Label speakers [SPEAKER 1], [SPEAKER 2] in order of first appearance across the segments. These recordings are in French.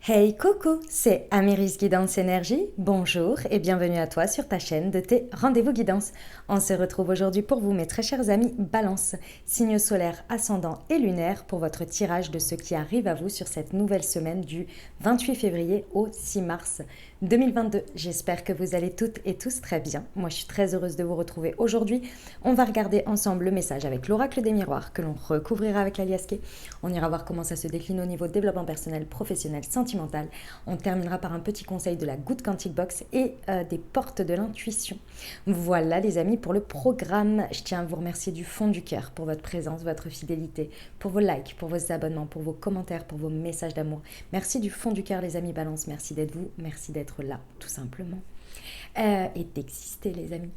[SPEAKER 1] Hey coucou, c'est Améris Guidance Énergie. Bonjour et bienvenue à toi sur ta chaîne de tes rendez-vous guidance. On se retrouve aujourd'hui pour vous, mes très chers amis Balance, signes solaires, ascendants et lunaires pour votre tirage de ce qui arrive à vous sur cette nouvelle semaine du 28 février au 6 mars 2022. J'espère que vous allez toutes et tous très bien. Moi, je suis très heureuse de vous retrouver aujourd'hui. On va regarder ensemble le message avec l'oracle des miroirs que l'on recouvrira avec la liasquée. On ira voir comment ça se décline au niveau développement personnel, professionnel, sentimental. On terminera par un petit conseil de la Good Quantic Box et des portes de l'intuition. Voilà les amis pour le programme. Je tiens à vous remercier du fond du cœur pour votre présence, votre fidélité, pour vos likes, pour vos abonnements, pour vos commentaires, pour vos messages d'amour. Merci du fond du cœur les amis Balance. Merci d'être vous, merci d'être là tout simplement. Et d'exister les amis.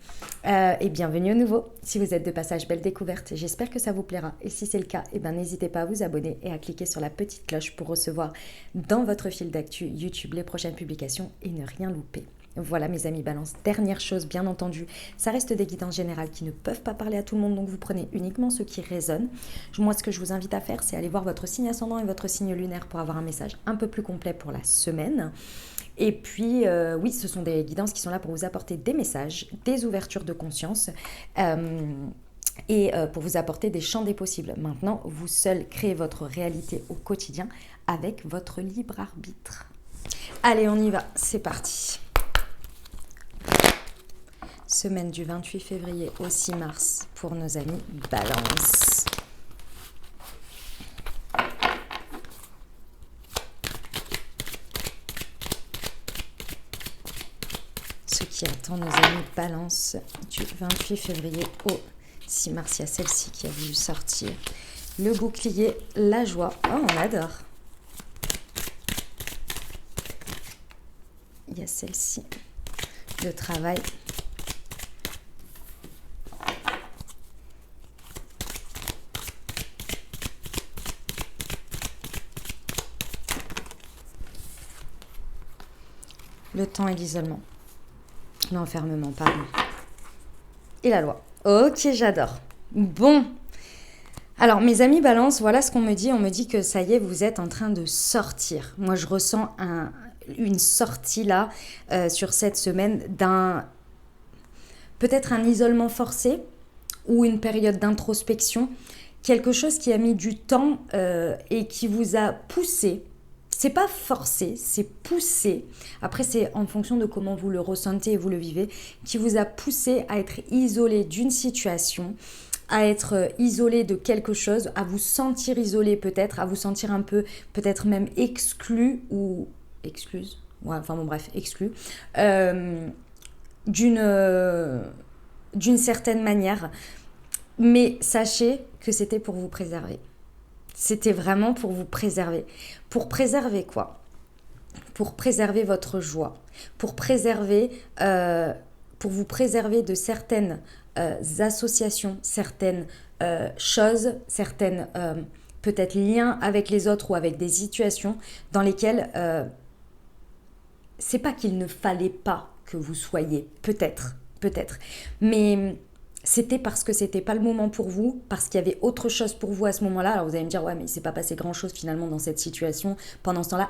[SPEAKER 1] Et bienvenue au nouveau. Si vous êtes de passage, belle découverte, j'espère que ça vous plaira. Et si c'est le cas, n'hésitez pas à vous abonner et à cliquer sur la petite cloche pour recevoir dans votre fil d'actu YouTube les prochaines publications et ne rien louper. Voilà mes amis Balance, dernière chose bien entendu, ça reste des guidances générales qui ne peuvent pas parler à tout le monde, donc vous prenez uniquement ce qui résonne. Moi ce que je vous invite à faire, c'est aller voir votre signe ascendant et votre signe lunaire pour avoir un message un peu plus complet pour la semaine. Et puis, oui, ce sont des guidances qui sont là pour vous apporter des messages, des ouvertures de conscience et pour vous apporter des champs des possibles. Maintenant, vous seul créez votre réalité au quotidien avec votre libre arbitre. Allez, on y va, c'est parti. Semaine du 28 février au 6 mars pour nos amis Balance. Ce qui attend nos amis Balance du 28 février au 6 mars. Il y a celle-ci qui a voulu sortir. Le bouclier, la joie. Oh, on adore. Il y a celle-ci. Le travail. Le temps et l'isolement. L'enfermement, pardon. Et la loi. Ok, j'adore. Bon. Alors, mes amis Balance, voilà ce qu'on me dit. On me dit que ça y est, vous êtes en train de sortir. Moi, je ressens une sortie là, sur cette semaine, peut-être un isolement forcé ou une période d'introspection. Quelque chose qui a mis du temps et qui vous a poussé. C'est pas forcé, c'est poussé. Après, c'est en fonction de comment vous le ressentez et vous le vivez, qui vous a poussé à être isolé d'une situation, à être isolé de quelque chose, à vous sentir isolé peut-être, à vous sentir un peu, peut-être même exclu ou excluse. Ouais, enfin bon, bref, exclu. D'une certaine manière. Mais sachez que c'était pour vous préserver. C'était vraiment pour vous préserver. Pour préserver quoi ? Pour préserver votre joie. Pour vous préserver de certaines associations, certaines choses, certaines peut-être liens avec les autres ou avec des situations dans lesquelles c'est pas qu'il ne fallait pas que vous soyez, peut-être, mais c'était parce que c'était pas le moment pour vous, parce qu'il y avait autre chose pour vous à ce moment-là. Alors vous allez me dire, ouais, mais il s'est pas passé grand-chose finalement dans cette situation pendant ce temps-là.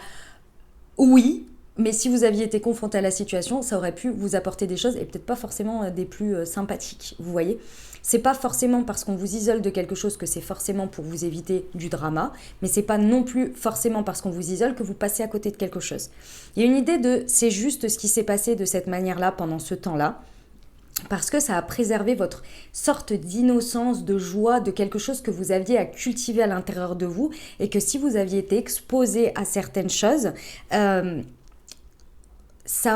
[SPEAKER 1] Oui, mais si vous aviez été confronté à la situation, ça aurait pu vous apporter des choses et peut-être pas forcément des plus sympathiques, vous voyez. C'est pas forcément parce qu'on vous isole de quelque chose que c'est forcément pour vous éviter du drama, mais c'est pas non plus forcément parce qu'on vous isole que vous passez à côté de quelque chose. Il y a une idée de c'est juste ce qui s'est passé de cette manière-là pendant ce temps-là, parce que ça a préservé votre sorte d'innocence, de joie, de quelque chose que vous aviez à cultiver à l'intérieur de vous et que si vous aviez été exposé à certaines choses, vous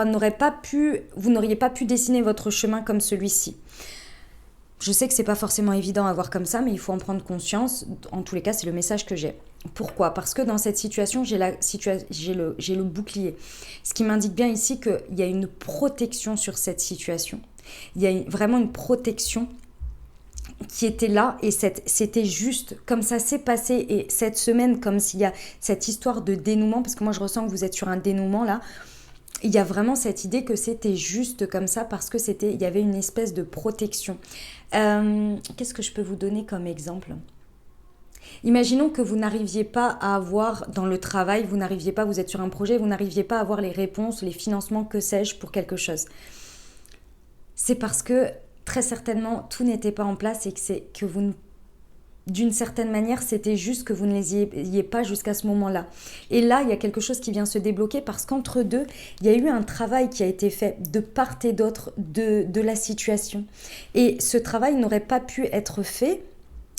[SPEAKER 1] n'auriez pas pu dessiner votre chemin comme celui-ci. Je sais que c'est pas forcément évident à voir comme ça, mais il faut en prendre conscience. En tous les cas, c'est le message que j'ai. Pourquoi ? Parce que dans cette situation, j'ai le bouclier. Ce qui m'indique bien ici qu'il y a une protection sur cette situation. Il y a vraiment une protection qui était là et c'était juste comme ça s'est passé. Et cette semaine, comme s'il y a cette histoire de dénouement, parce que moi je ressens que vous êtes sur un dénouement là, il y a vraiment cette idée que c'était juste comme ça parce que il y avait une espèce de protection. Qu'est-ce que je peux vous donner comme exemple ? Imaginons que vous n'arriviez pas à avoir dans le travail, vous êtes sur un projet, vous n'arriviez pas à avoir les réponses, les financements, que sais-je, pour quelque chose. C'est parce que très certainement tout n'était pas en place et que vous, d'une certaine manière, c'était juste que vous ne les ayez pas jusqu'à ce moment-là. Et là, il y a quelque chose qui vient se débloquer parce qu'entre deux, il y a eu un travail qui a été fait de part et d'autre de la situation. Et ce travail n'aurait pas pu être fait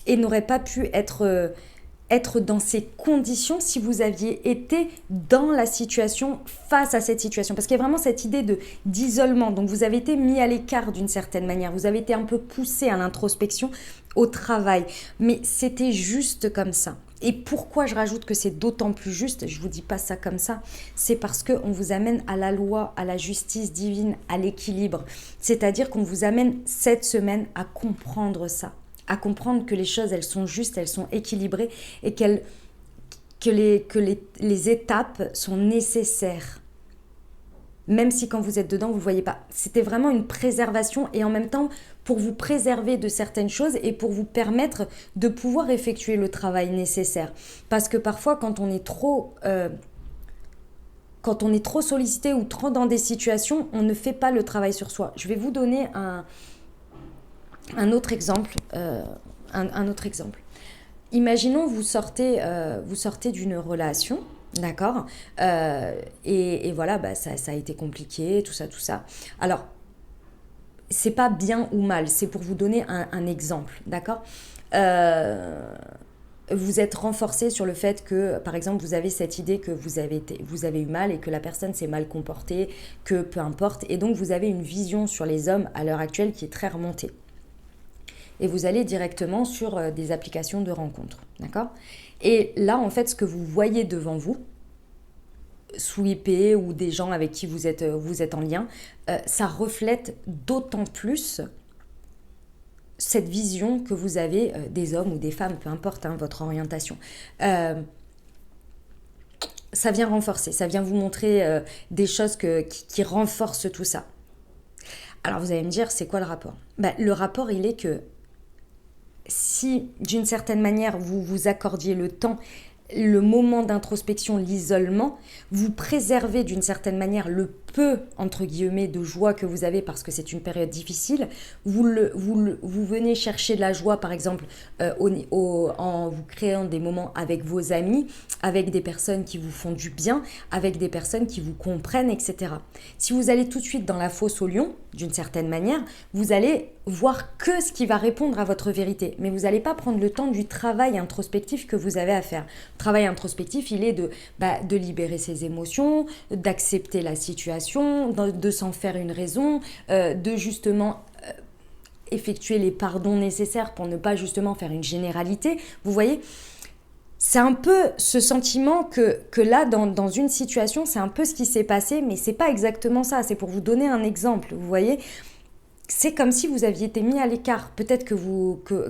[SPEAKER 1] et n'aurait pas pu être dans ces conditions si vous aviez été dans la situation, face à cette situation. Parce qu'il y a vraiment cette idée d'isolement. Donc vous avez été mis à l'écart d'une certaine manière. Vous avez été un peu poussé à l'introspection, au travail. Mais c'était juste comme ça. Et pourquoi je rajoute que c'est d'autant plus juste, je ne vous dis pas ça comme ça, c'est parce qu'on vous amène à la loi, à la justice divine, à l'équilibre. C'est-à-dire qu'on vous amène cette semaine à comprendre ça. À comprendre que les choses, elles sont justes, elles sont équilibrées et que les étapes sont nécessaires. Même si quand vous êtes dedans, vous ne voyez pas. C'était vraiment une préservation et en même temps pour vous préserver de certaines choses et pour vous permettre de pouvoir effectuer le travail nécessaire. Parce que parfois, quand on est trop sollicité ou trop dans des situations, on ne fait pas le travail sur soi. Je vais vous donner un autre exemple. Imaginons vous sortez d'une relation, d'accord, et voilà, ça a été compliqué, tout ça. Alors, c'est pas bien ou mal, c'est pour vous donner un exemple, d'accord. Vous êtes renforcé sur le fait que, par exemple, vous avez cette idée que vous avez eu mal et que la personne s'est mal comportée, que peu importe, et donc vous avez une vision sur les hommes à l'heure actuelle qui est très remontée. Et vous allez directement sur des applications de rencontres, d'accord? Et là, en fait, ce que vous voyez devant vous, swiper ou des gens avec qui vous êtes en lien, ça reflète d'autant plus cette vision que vous avez des hommes ou des femmes, peu importe votre orientation. Ça vient renforcer, ça vient vous montrer des choses qui renforcent tout ça. Alors vous allez me dire, c'est quoi le rapport? Le rapport, il est que si d'une certaine manière vous vous accordiez le temps, le moment d'introspection, l'isolement, vous préservez d'une certaine manière le peu, entre guillemets, de joie que vous avez parce que c'est une période difficile. Vous venez chercher de la joie, par exemple, en vous créant des moments avec vos amis, avec des personnes qui vous font du bien, avec des personnes qui vous comprennent, etc. Si vous allez tout de suite dans la fosse au lion, d'une certaine manière, vous allez voir que ce qui va répondre à votre vérité. Mais vous n'allez pas prendre le temps du travail introspectif que vous avez à faire. Le travail introspectif, il est de libérer ses émotions, d'accepter la situation, de s'en faire une raison, de justement effectuer les pardons nécessaires pour ne pas justement faire une généralité. Vous voyez ? C'est un peu ce sentiment que là, dans une situation, c'est un peu ce qui s'est passé, mais c'est pas exactement ça. C'est pour vous donner un exemple, vous voyez. C'est comme si vous aviez été mis à l'écart. Peut-être que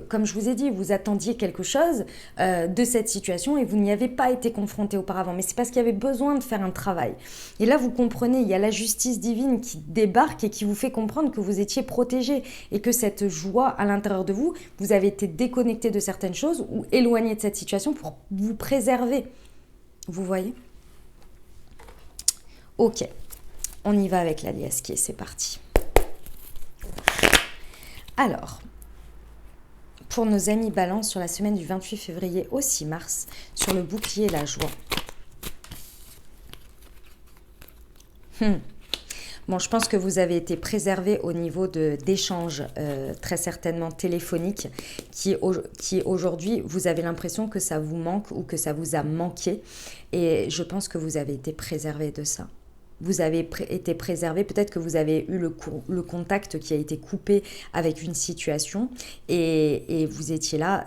[SPEAKER 1] comme je vous ai dit, vous attendiez quelque chose de cette situation et vous n'y avez pas été confronté auparavant. Mais c'est parce qu'il y avait besoin de faire un travail. Et là, vous comprenez, il y a la justice divine qui débarque et qui vous fait comprendre que vous étiez protégé et que cette joie à l'intérieur de vous, vous avez été déconnecté de certaines choses ou éloigné de cette situation pour vous préserver. Vous voyez ? Ok, on y va avec la liesse qui est, c'est parti. Alors, pour nos amis Balance, sur la semaine du 28 février au 6 mars, sur le bouclier la joie. Bon, je pense que vous avez été préservé au niveau d'échanges très certainement téléphoniques qui aujourd'hui, vous avez l'impression que ça vous manque ou que ça vous a manqué. Et je pense que vous avez été préservé de ça. Vous avez été préservé, peut-être que vous avez eu le contact qui a été coupé avec une situation et vous étiez là,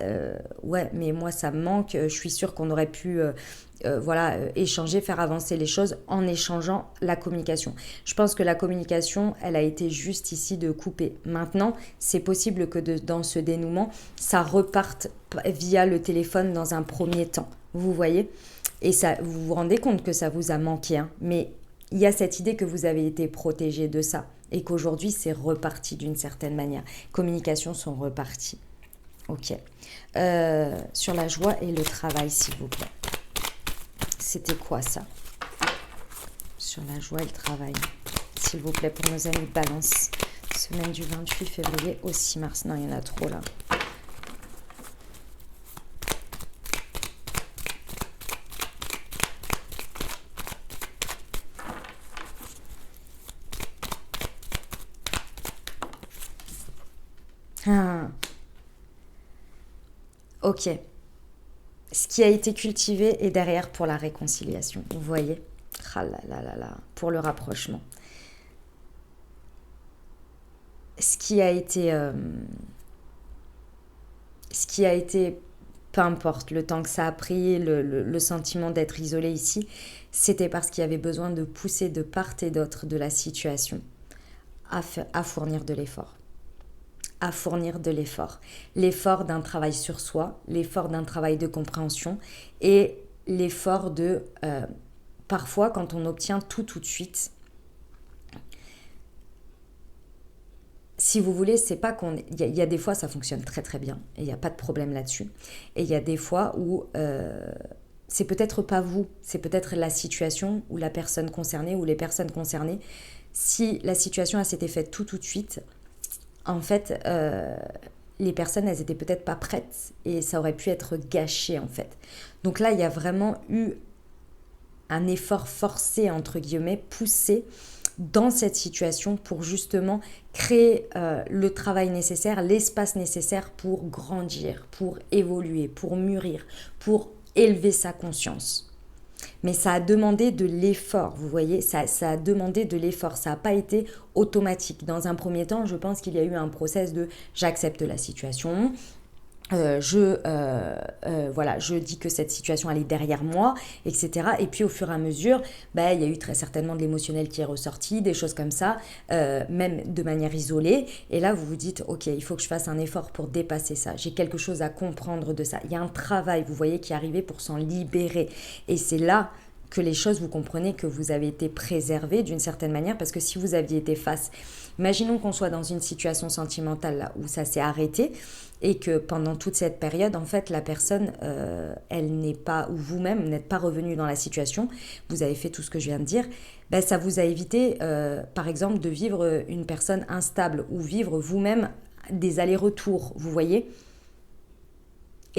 [SPEAKER 1] ouais, mais moi ça me manque, je suis sûre qu'on aurait pu échanger, faire avancer les choses en échangeant la communication. Je pense que la communication, elle a été juste ici de couper. Maintenant, c'est possible que dans ce dénouement, ça reparte via le téléphone dans un premier temps. Vous voyez ? Et ça, vous vous rendez compte que ça vous a manqué, hein, mais il y a cette idée que vous avez été protégé de ça et qu'aujourd'hui, c'est reparti d'une certaine manière. Communications sont reparties. Ok. Sur la joie et le travail, s'il vous plaît. C'était quoi ça? Sur la joie et le travail, s'il vous plaît, pour nos amis Balance. Semaine du 28 février au 6 mars. Non, il y en a trop là. Ah. Ok. Ce qui a été cultivé est derrière pour la réconciliation. Vous voyez? Ah là là là là. Pour le rapprochement. Ce qui a été... peu importe le temps que ça a pris, le sentiment d'être isolé ici, c'était parce qu'il y avait besoin de pousser de part et d'autre de la situation à fournir de l'effort. À fournir de l'effort. L'effort d'un travail sur soi, l'effort d'un travail de compréhension et l'effort de... parfois, quand on obtient tout de suite, si vous voulez, c'est pas qu'on... Il y a des fois, ça fonctionne très très bien et il n'y a pas de problème là-dessus. Et il y a des fois où c'est peut-être pas vous, c'est peut-être la situation ou la personne concernée ou les personnes concernées. Si la situation s'était faite tout de suite, en fait, les personnes, elles étaient peut-être pas prêtes et ça aurait pu être gâché en fait. Donc là, il y a vraiment eu un effort forcé, entre guillemets, poussé dans cette situation pour justement créer le travail nécessaire, l'espace nécessaire pour grandir, pour évoluer, pour mûrir, pour élever sa conscience. Mais ça a demandé de l'effort, vous voyez, ça a demandé de l'effort, ça n'a pas été automatique. Dans un premier temps, je pense qu'il y a eu un process de j'accepte la situation, je dis que cette situation elle est derrière moi, etc. Et puis au fur et à mesure, il y a eu très certainement de l'émotionnel qui est ressorti, des choses comme ça, même de manière isolée. Et là, vous vous dites, ok, il faut que je fasse un effort pour dépasser ça. J'ai quelque chose à comprendre de ça. Il y a un travail, vous voyez, qui est arrivé pour s'en libérer. Et c'est là que les choses, vous comprenez que vous avez été préservé d'une certaine manière, parce que si vous aviez été face, imaginons qu'on soit dans une situation sentimentale là, où ça s'est arrêté, et que pendant toute cette période, en fait, la personne, elle n'est pas, ou vous-même n'êtes pas revenu dans la situation, vous avez fait tout ce que je viens de dire, ça vous a évité, par exemple, de vivre une personne instable, ou vivre vous-même des allers-retours, vous voyez.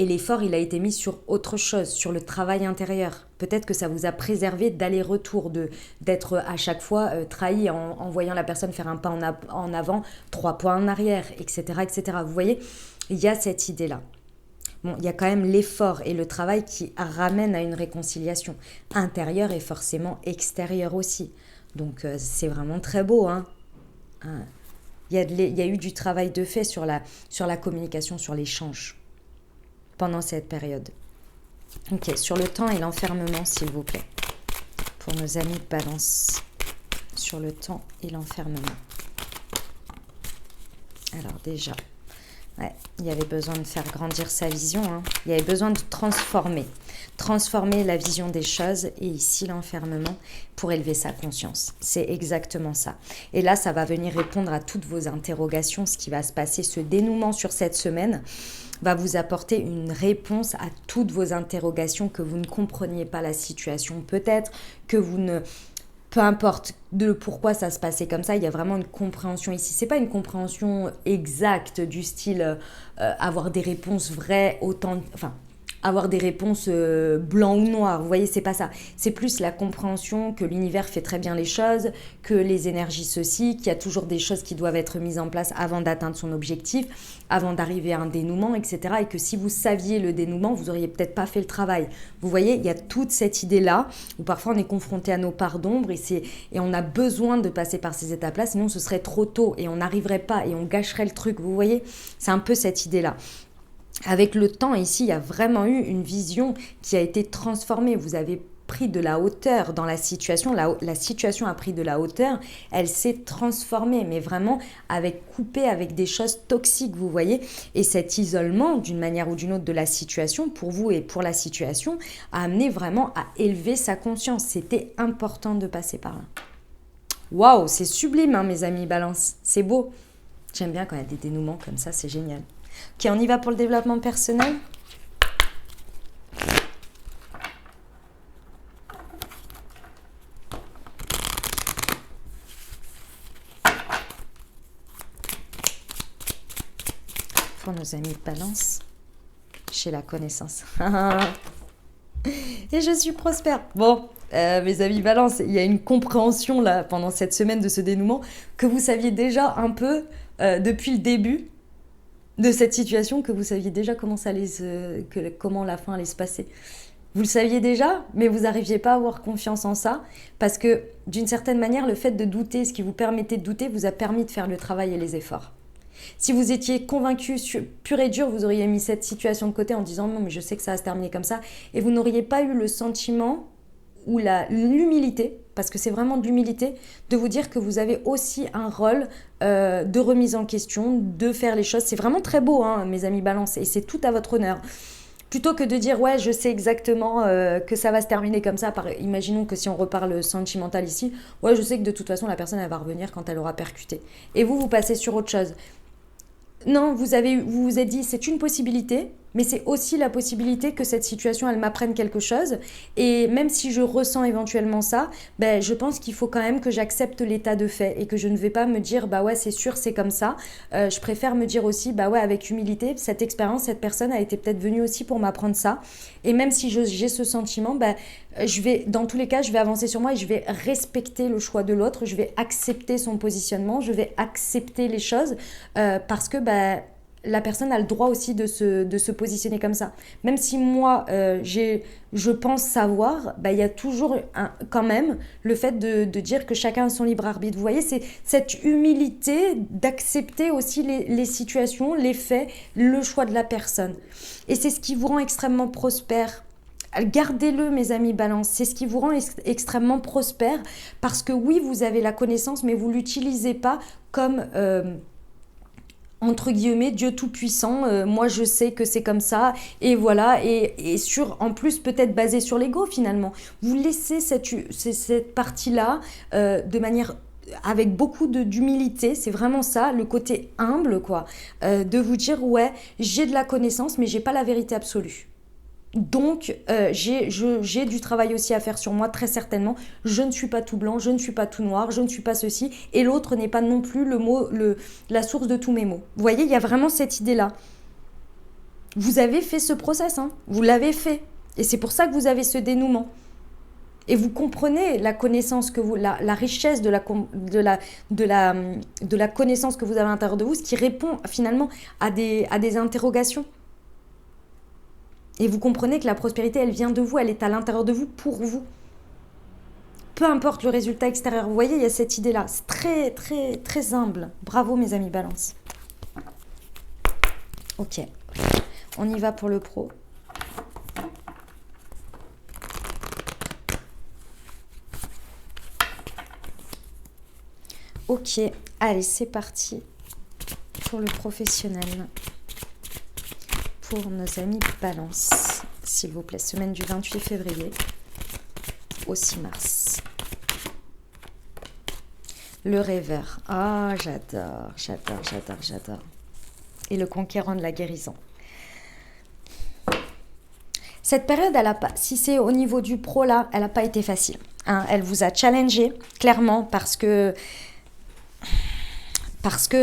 [SPEAKER 1] Et l'effort, il a été mis sur autre chose, sur le travail intérieur. Peut-être que ça vous a préservé d'aller-retour, d'être à chaque fois trahi en voyant la personne faire un pas en avant, 3 pas en arrière, etc., etc. Vous voyez, il y a cette idée-là. Bon, il y a quand même l'effort et le travail qui ramènent à une réconciliation intérieure et forcément extérieure aussi. Donc c'est vraiment très beau, hein. Il y a eu du travail de fait sur la communication, sur l'échange pendant cette période. Ok, sur le temps et l'enfermement, s'il vous plaît. Pour nos amis de Balance. Sur le temps et l'enfermement. Alors déjà, il y avait besoin de faire grandir sa vision. Il y avait besoin de transformer la vision des choses. Et ici, l'enfermement pour élever sa conscience. C'est exactement ça. Et là, ça va venir répondre à toutes vos interrogations. Ce qui va se passer, ce dénouement sur cette semaine va vous apporter une réponse à toutes vos interrogations, que vous ne compreniez pas la situation peut-être, que vous ne... Peu importe de pourquoi ça se passait comme ça, il y a vraiment une compréhension ici. C'est pas une compréhension exacte du style avoir des réponses vraies, avoir des réponses blanc ou noir. Vous voyez, c'est pas ça. C'est plus la compréhension que l'univers fait très bien les choses, que les énergies ceci, qu'il y a toujours des choses qui doivent être mises en place avant d'atteindre son objectif, avant d'arriver à un dénouement, etc. Et que si vous saviez le dénouement, vous auriez peut-être pas fait le travail. Vous voyez, il y a toute cette idée-là où parfois on est confronté à nos parts d'ombre et on a besoin de passer par ces étapes-là, sinon ce serait trop tôt et on n'arriverait pas et on gâcherait le truc. Vous voyez, c'est un peu cette idée-là. Avec le temps, ici, il y a vraiment eu une vision qui a été transformée. Vous avez pris de la hauteur dans la situation. La situation a pris de la hauteur. Elle s'est transformée, mais vraiment coupée avec des choses toxiques, vous voyez. Et cet isolement, d'une manière ou d'une autre, de la situation, pour vous et pour la situation, a amené vraiment à élever sa conscience. C'était important de passer par là. Waouh, c'est sublime, hein, mes amis Balance. C'est beau. J'aime bien quand il y a des dénouements comme ça, c'est génial. Ok, on y va pour le développement personnel. Pour nos amis de Balance, chez la connaissance. Et je suis prospère. Bon, mes amis Balance, il y a une compréhension là pendant cette semaine de ce dénouement que vous saviez déjà un peu depuis le début de cette situation, que vous saviez déjà comment comment la fin allait se passer. Vous le saviez déjà, mais vous n'arriviez pas à avoir confiance en ça parce que d'une certaine manière, le fait de douter, ce qui vous permettait de douter, vous a permis de faire le travail et les efforts. Si vous étiez convaincu, pur et dur, vous auriez mis cette situation de côté en disant non mais je sais que ça va se terminer comme ça et vous n'auriez pas eu le sentiment ou l'humilité, parce que c'est vraiment de l'humilité, de vous dire que vous avez aussi un rôle de remise en question, de faire les choses. C'est vraiment très beau, hein, mes amis Balance, et c'est tout à votre honneur. Plutôt que de dire ouais je sais exactement que ça va se terminer comme ça, imaginons que si on reparle sentimental ici, ouais je sais que de toute façon la personne elle va revenir quand elle aura percuté. Et vous passez sur autre chose. Non, vous vous êtes dit c'est une possibilité, mais c'est aussi la possibilité que cette situation elle m'apprenne quelque chose. Et même si je ressens éventuellement ça, ben je pense qu'il faut quand même que j'accepte l'état de fait et que je ne vais pas me dire bah ouais c'est sûr c'est comme ça. Je préfère me dire aussi bah ouais avec humilité cette expérience cette personne a été peut-être venue aussi pour m'apprendre ça. Et même si j'ai ce sentiment, bah dans tous les cas je vais avancer sur moi et je vais respecter le choix de l'autre. Je vais accepter son positionnement, je vais accepter les choses parce que la personne a le droit aussi de se positionner comme ça. Même si moi, je pense savoir, il y a toujours quand même le fait de dire que chacun a son libre arbitre. Vous voyez, c'est cette humilité d'accepter aussi les situations, les faits, le choix de la personne. Et c'est ce qui vous rend extrêmement prospère. Gardez-le, mes amis Balance, c'est ce qui vous rend extrêmement prospère parce que oui, vous avez la connaissance, mais vous ne l'utilisez pas comme... entre guillemets Dieu tout-puissant, moi je sais que c'est comme ça et voilà et en plus peut-être basé sur l'ego finalement. Vous laissez cette partie-là de manière avec beaucoup d'humilité, c'est vraiment ça, le côté humble quoi, de vous dire ouais j'ai de la connaissance mais j'ai pas la vérité absolue. Donc, j'ai du travail aussi à faire sur moi, très certainement. Je ne suis pas tout blanc, je ne suis pas tout noir, je ne suis pas ceci. Et l'autre n'est pas non plus la source de tous mes mots. Vous voyez, il y a vraiment cette idée-là. Vous avez fait ce process, hein, vous l'avez fait. Et c'est pour ça que vous avez ce dénouement. Et vous comprenez la connaissance que la richesse de la connaissance que vous avez à l'intérieur de vous, ce qui répond finalement à des interrogations. Et vous comprenez que la prospérité, elle vient de vous, elle est à l'intérieur de vous, pour vous. Peu importe le résultat extérieur. Vous voyez, il y a cette idée-là. C'est très, très, très humble. Bravo, mes amis Balance. Ok. On y va pour le pro. Ok. Allez, c'est parti pour le professionnel. Pour nos amis Balance, s'il vous plaît, semaine du 28 février au 6 mars. Le rêveur. Ah, j'adore. Et le conquérant de la guérison. Cette période, si c'est au niveau du pro là, elle n'a pas été facile. Hein, elle vous a challengé, clairement, parce que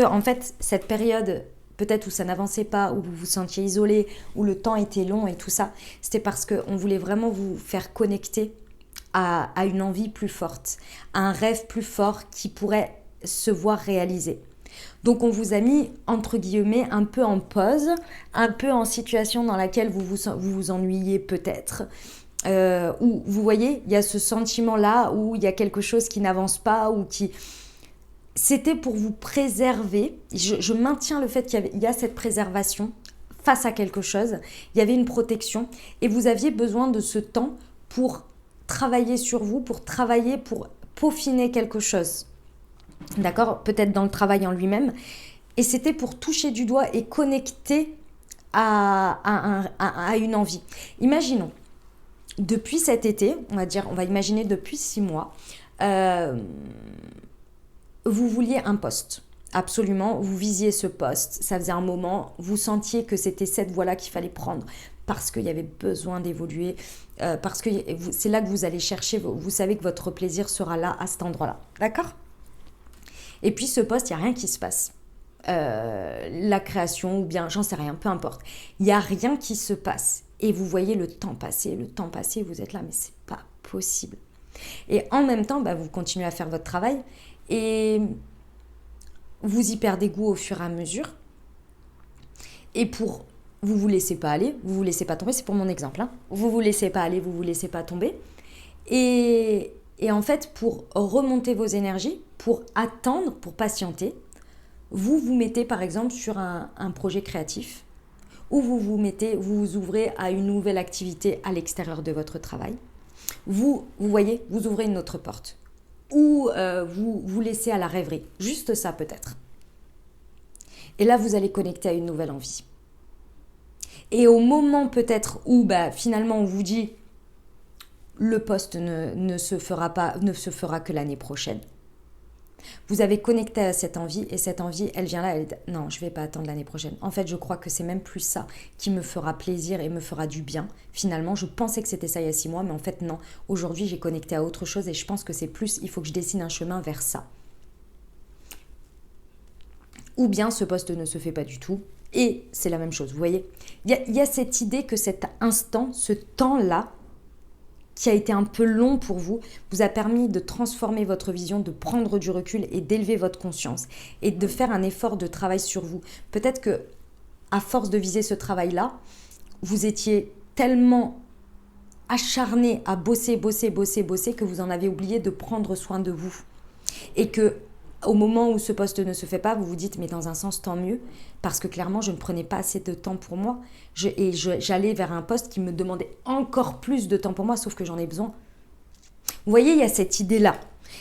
[SPEAKER 1] en fait, cette période... peut-être où ça n'avançait pas, où vous vous sentiez isolé, où le temps était long et tout ça, c'était parce qu'on voulait vraiment vous faire connecter à une envie plus forte, à un rêve plus fort qui pourrait se voir réalisé. Donc on vous a mis, entre guillemets, un peu en pause, un peu en situation dans laquelle vous vous ennuyez peut-être, où vous voyez, il y a ce sentiment-là, où il y a quelque chose qui n'avance pas, ou qui... C'était pour vous préserver. Je maintiens le fait qu'il y a cette préservation face à quelque chose. Il y avait une protection et vous aviez besoin de ce temps pour travailler sur vous, pour peaufiner quelque chose. D'accord ? Peut-être dans le travail en lui-même. Et c'était pour toucher du doigt et connecter à une envie. Imaginons, depuis cet été, on va imaginer depuis 6 mois, vous vouliez un poste. absolument, vous visiez ce poste, ça faisait un moment, vous sentiez que c'était cette voie-là qu'il fallait prendre parce qu'il y avait besoin d'évoluer, parce que c'est là que vous allez chercher, vous savez que votre plaisir sera là, à cet endroit-là. D'accord ? Et puis ce poste, il n'y a rien qui se passe. La création ou bien, j'en sais rien, peu importe. Il n'y a rien qui se passe. Et vous voyez le temps passer, vous êtes là, mais c'est pas possible. Et en même temps, vous continuez à faire votre travail et vous y perdez goût au fur et à mesure. Et vous vous laissez pas aller, vous vous laissez pas tomber, c'est pour mon exemple. Vous vous laissez pas aller, vous vous laissez pas tomber. Et en fait, pour remonter vos énergies, pour attendre, pour patienter, vous vous mettez par exemple sur un projet créatif ou vous vous ouvrez à une nouvelle activité à l'extérieur de votre travail. Vous voyez, vous ouvrez une autre porte. Ou vous vous laissez à la rêverie. Juste ça peut-être. Et là, vous allez connecter à une nouvelle envie. Et au moment peut-être où finalement on vous dit le poste ne se fera que l'année prochaine. Vous avez connecté à cette envie et cette envie, elle vient là, elle dit non, je ne vais pas attendre l'année prochaine. En fait, je crois que c'est même plus ça qui me fera plaisir et me fera du bien. Finalement, je pensais que c'était ça il y a 6 mois, mais en fait non. Aujourd'hui, j'ai connecté à autre chose et je pense que c'est plus, il faut que je dessine un chemin vers ça. Ou bien ce poste ne se fait pas du tout et c'est la même chose, vous voyez. Il y a cette idée que cet instant, ce temps-là, qui a été un peu long pour vous a permis de transformer votre vision, de prendre du recul et d'élever votre conscience et de faire un effort de travail sur vous. Peut-être que à force de viser ce travail-là, vous étiez tellement acharné à bosser que vous en avez oublié de prendre soin de vous. Et que au moment où ce poste ne se fait pas, vous vous dites mais dans un sens tant mieux parce que clairement je ne prenais pas assez de temps pour moi j'allais vers un poste qui me demandait encore plus de temps pour moi sauf que j'en ai besoin. Vous voyez, il y a cette idée-là.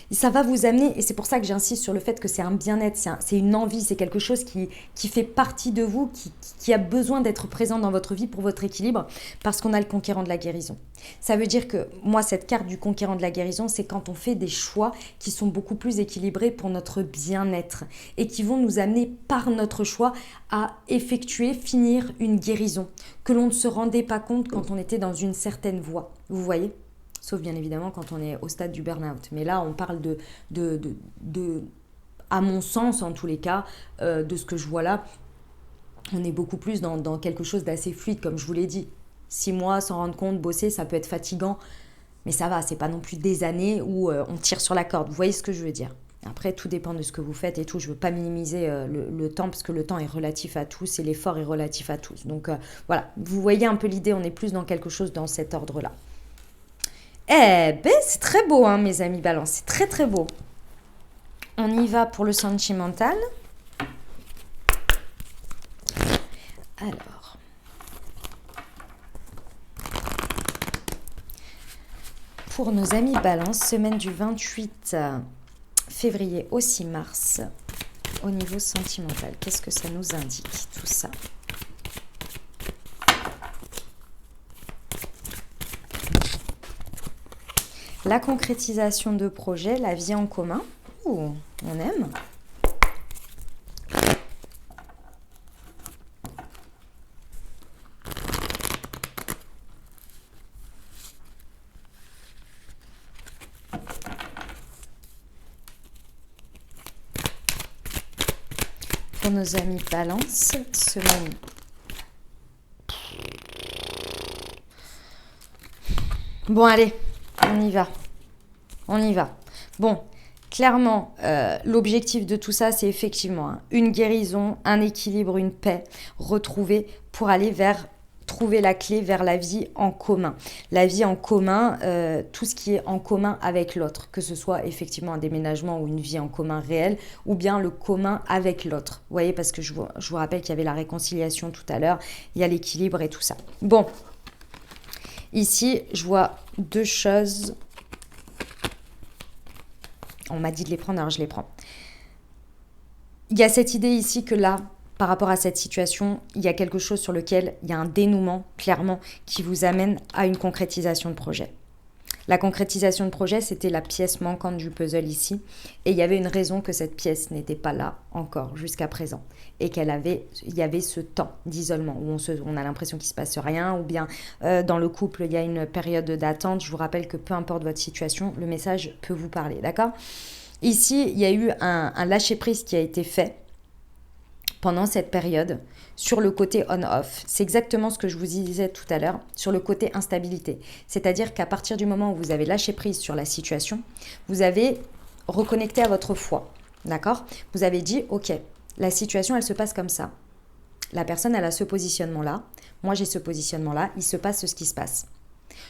[SPEAKER 1] Et ça va vous amener, et c'est pour ça que j'insiste sur le fait que c'est un bien-être, c'est une envie, c'est quelque chose qui fait partie de vous, qui a besoin d'être présent dans votre vie pour votre équilibre, parce qu'on a le conquérant de la guérison. Ça veut dire que moi, cette carte du conquérant de la guérison, c'est quand on fait des choix qui sont beaucoup plus équilibrés pour notre bien-être et qui vont nous amener par notre choix à finir une guérison que l'on ne se rendait pas compte quand on était dans une certaine voie. Vous voyez ? Sauf bien évidemment quand on est au stade du burn-out. Mais là, on parle à mon sens en tous les cas, de ce que je vois là, on est beaucoup plus dans quelque chose d'assez fluide, comme je vous l'ai dit. 6 mois sans rendre compte, bosser, ça peut être fatigant, mais ça va, c'est pas non plus des années où on tire sur la corde. Vous voyez ce que je veux dire ? Après, tout dépend de ce que vous faites et tout. Je veux pas minimiser le temps parce que le temps est relatif à tous et l'effort est relatif à tous. Donc voilà, vous voyez un peu l'idée, on est plus dans quelque chose dans cet ordre-là. Eh ben, c'est très beau, hein, mes amis Balance. C'est très, très beau. On y va pour le sentimental. Alors. Pour nos amis Balance, semaine du 28 février au 6 mars, au niveau sentimental. Qu'est-ce que ça nous indique, tout ça ? La concrétisation de projets, la vie en commun. Ouh, on aime. Pour nos amis Balance, semaine. Bon, allez. On y va. Bon, clairement, l'objectif de tout ça, c'est effectivement une guérison, un équilibre, une paix retrouvée pour aller trouver la clé vers la vie en commun. La vie en commun, tout ce qui est en commun avec l'autre, que ce soit effectivement un déménagement ou une vie en commun réelle, ou bien le commun avec l'autre. Vous voyez, parce que je vous rappelle qu'il y avait la réconciliation tout à l'heure, il y a l'équilibre et tout ça. Bon. Ici, je vois 2 choses. On m'a dit de les prendre, alors je les prends. Il y a cette idée ici que là, par rapport à cette situation, il y a quelque chose sur lequel il y a un dénouement, clairement, qui vous amène à une concrétisation de projet. La concrétisation de projet, c'était la pièce manquante du puzzle ici. Et il y avait une raison que cette pièce n'était pas là encore jusqu'à présent. Et il y avait ce temps d'isolement où on a l'impression qu'il ne se passe rien. Ou bien dans le couple, il y a une période d'attente. Je vous rappelle que peu importe votre situation, le message peut vous parler. D'accord ? Ici, il y a eu un lâcher-prise qui a été fait pendant cette période sur le côté on-off. C'est exactement ce que je vous disais tout à l'heure sur le côté instabilité. C'est-à-dire qu'à partir du moment où vous avez lâché prise sur la situation, vous avez reconnecté à votre foi. D'accord ? Vous avez dit, ok, la situation, elle se passe comme ça. La personne, elle a ce positionnement-là. Moi, j'ai ce positionnement-là. Il se passe ce qui se passe.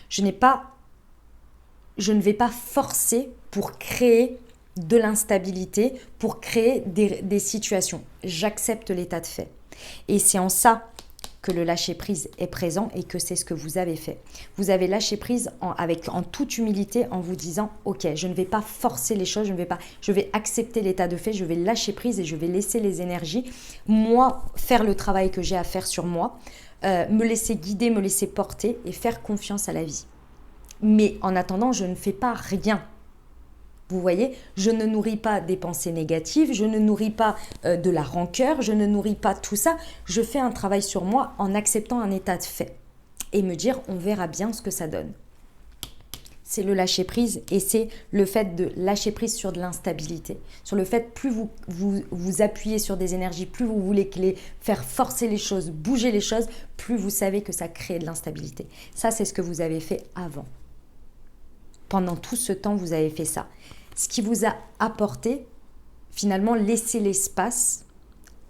[SPEAKER 1] Je ne vais pas forcer pour créer de l'instabilité, pour créer des situations. J'accepte l'état de fait. Et c'est en ça que le lâcher-prise est présent et que c'est ce que vous avez fait. Vous avez lâché prise en toute humilité en vous disant « Ok, je ne vais pas forcer les choses, je vais accepter l'état de fait, je vais lâcher prise et je vais laisser les énergies, moi, faire le travail que j'ai à faire sur moi, me laisser guider, me laisser porter et faire confiance à la vie. Mais en attendant, je ne fais pas rien. » Vous voyez, je ne nourris pas des pensées négatives, je ne nourris pas de la rancœur, je ne nourris pas tout ça. Je fais un travail sur moi en acceptant un état de fait et me dire on verra bien ce que ça donne. C'est le lâcher prise et c'est le fait de lâcher prise sur de l'instabilité. Sur le fait plus vous appuyez sur des énergies, plus vous voulez faire forcer les choses, bouger les choses, plus vous savez que ça crée de l'instabilité. Ça, c'est ce que vous avez fait avant. Pendant tout ce temps, vous avez fait ça. Ce qui vous a apporté, finalement, laisser l'espace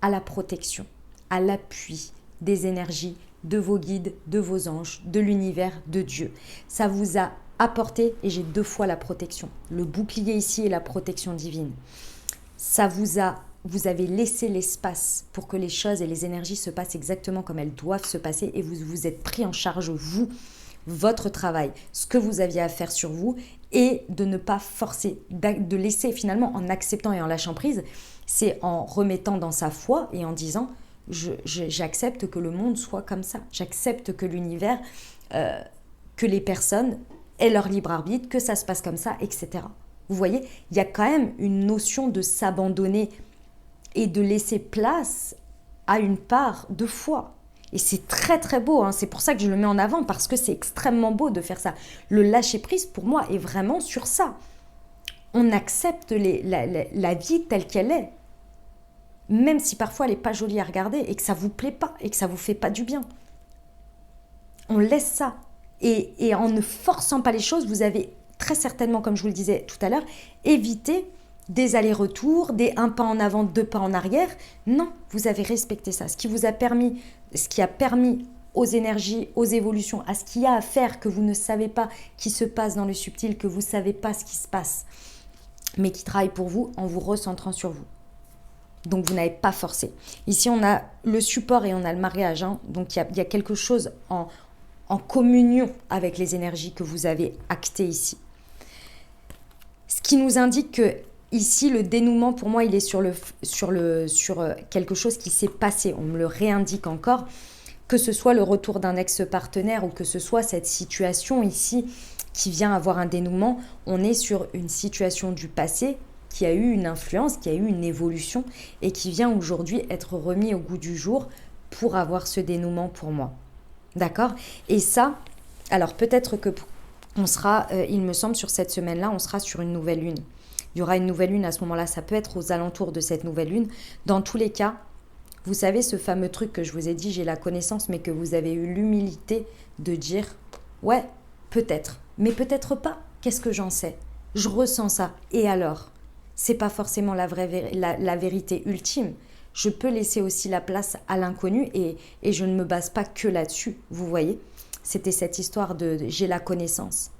[SPEAKER 1] à la protection, à l'appui des énergies, de vos guides, de vos anges, de l'univers, de Dieu. Ça vous a apporté, et j'ai 2 fois la protection, le bouclier ici et la protection divine. Vous avez laissé l'espace pour que les choses et les énergies se passent exactement comme elles doivent se passer et vous vous êtes pris en charge, vous, votre travail, ce que vous aviez à faire sur vous et de ne pas forcer, de laisser finalement en acceptant et en lâchant prise, c'est en remettant dans sa foi et en disant j'accepte que le monde soit comme ça, j'accepte que l'univers, que les personnes aient leur libre arbitre, que ça se passe comme ça, etc. Vous voyez, il y a quand même une notion de s'abandonner et de laisser place à une part de foi. Et c'est très très beau, hein. C'est pour ça que je le mets en avant, parce que c'est extrêmement beau de faire ça. Le lâcher-prise, pour moi, est vraiment sur ça. On accepte la vie telle qu'elle est, même si parfois elle n'est pas jolie à regarder et que ça ne vous plaît pas et que ça ne vous fait pas du bien. On laisse ça. Et en ne forçant pas les choses, vous avez très certainement, comme je vous le disais tout à l'heure, évité des allers-retours, des 1 pas en avant, 2 pas en arrière. Non, vous avez respecté ça. Ce qui a permis aux énergies, aux évolutions, à ce qu'il y a à faire que vous ne savez pas qui se passe dans le subtil, que vous ne savez pas ce qui se passe, mais qui travaille pour vous en vous recentrant sur vous. Donc, vous n'avez pas forcé. Ici, on a le support et on a le mariage. Hein. Donc, il y a quelque chose en communion avec les énergies que vous avez actées ici. Ce qui nous indique que ici, le dénouement, pour moi, il est sur quelque chose qui s'est passé. On me le réindique encore, que ce soit le retour d'un ex-partenaire ou que ce soit cette situation ici qui vient avoir un dénouement. On est sur une situation du passé qui a eu une influence, qui a eu une évolution et qui vient aujourd'hui être remis au goût du jour pour avoir ce dénouement pour moi. D'accord ? Et ça, alors peut-être que on sera, il me semble, sur cette semaine-là, on sera sur une nouvelle lune. Il y aura une nouvelle lune à ce moment-là, ça peut être aux alentours de cette nouvelle lune. Dans tous les cas, vous savez ce fameux truc que je vous ai dit, j'ai la connaissance, mais que vous avez eu l'humilité de dire « Ouais, peut-être, mais peut-être pas, qu'est-ce que j'en sais ? Je ressens ça, et alors ?» C'est pas forcément la vérité ultime. Je peux laisser aussi la place à l'inconnu et je ne me base pas que là-dessus, vous voyez ? C'était cette histoire de j'ai la connaissance.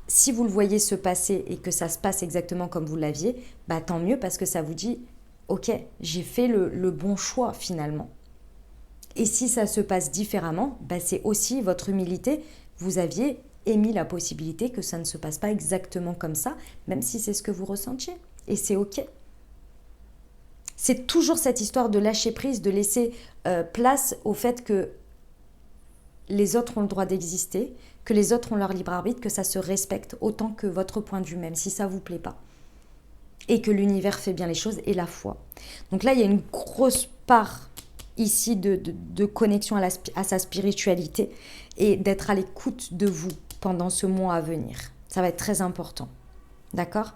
[SPEAKER 1] Si vous le voyez se passer et que ça se passe exactement comme vous l'aviez, bah tant mieux parce que ça vous dit « Ok, j'ai fait le bon choix finalement ». Et si ça se passe différemment, bah c'est aussi votre humilité. Vous aviez émis la possibilité que ça ne se passe pas exactement comme ça, même si c'est ce que vous ressentiez. Et c'est ok. C'est toujours cette histoire de lâcher prise, de laisser place au fait que les autres ont le droit d'exister, que les autres ont leur libre arbitre, que ça se respecte autant que votre point de vue même, si ça ne vous plaît pas. Et que l'univers fait bien les choses et la foi. Donc là, il y a une grosse part ici de connexion à sa spiritualité et d'être à l'écoute de vous pendant ce mois à venir. Ça va être très important. D'accord ?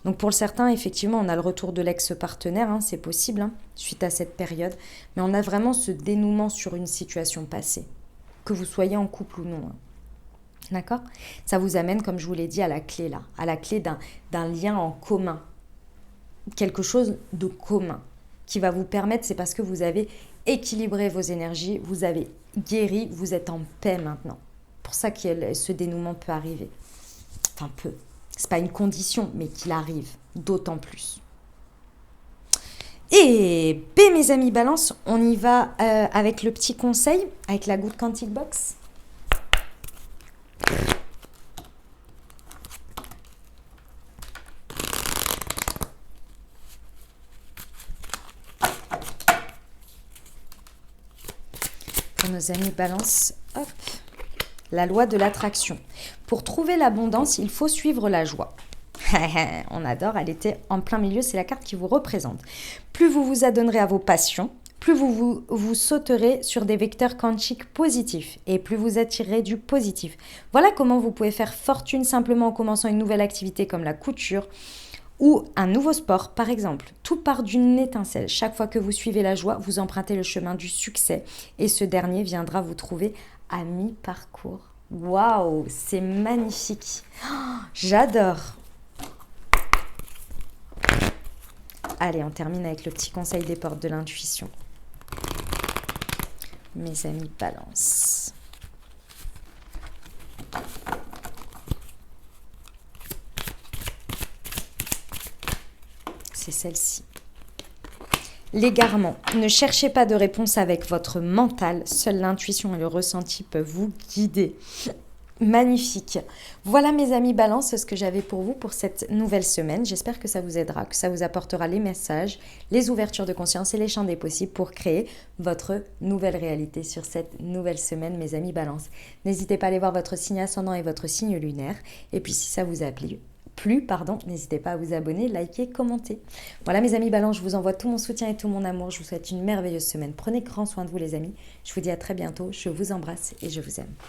[SPEAKER 1] Donc pour certains, effectivement, on a le retour de l'ex-partenaire, hein, c'est possible, hein, suite à cette période. Mais on a vraiment ce dénouement sur une situation passée, que vous soyez en couple ou non. Hein. D'accord ? Ça vous amène, comme je vous l'ai dit, à la clé là, à la clé d'un lien en commun. Quelque chose de commun qui va vous permettre, c'est parce que vous avez équilibré vos énergies, vous avez guéri, vous êtes en paix maintenant. C'est pour ça que ce dénouement peut arriver. Enfin, peut. C'est pas une condition, mais qu'il arrive d'autant plus. Et B, mes amis Balance, on y va avec le petit conseil, avec la Good Quantic Box. Pour nos amis Balance, hop, la loi de l'attraction. Pour trouver l'abondance, il faut suivre la joie. On adore, elle était en plein milieu, c'est la carte qui vous représente. Plus vous vous adonnerez à vos passions, plus vous sauterez sur des vecteurs quantiques positifs et plus vous attirerez du positif. Voilà comment vous pouvez faire fortune simplement en commençant une nouvelle activité comme la couture ou un nouveau sport, par exemple. Tout part d'une étincelle. Chaque fois que vous suivez la joie, vous empruntez le chemin du succès et ce dernier viendra vous trouver à mi-parcours. Waouh, c'est magnifique. Oh, j'adore. Allez, on termine avec le petit conseil des portes de l'intuition. Mes amis Balance. C'est celle-ci. L'égarement. Ne cherchez pas de réponse avec votre mental. Seule l'intuition et le ressenti peuvent vous guider. Magnifique. Voilà mes amis Balance, ce que j'avais pour vous pour cette nouvelle semaine. J'espère que ça vous aidera, que ça vous apportera les messages, les ouvertures de conscience et les champs des possibles pour créer votre nouvelle réalité sur cette nouvelle semaine, mes amis Balance. N'hésitez pas à aller voir votre signe ascendant et votre signe lunaire. Et puis si ça vous a plu, n'hésitez pas à vous abonner, liker, commenter. Voilà mes amis Balance, je vous envoie tout mon soutien et tout mon amour. Je vous souhaite une merveilleuse semaine. Prenez grand soin de vous les amis. Je vous dis à très bientôt. Je vous embrasse et je vous aime.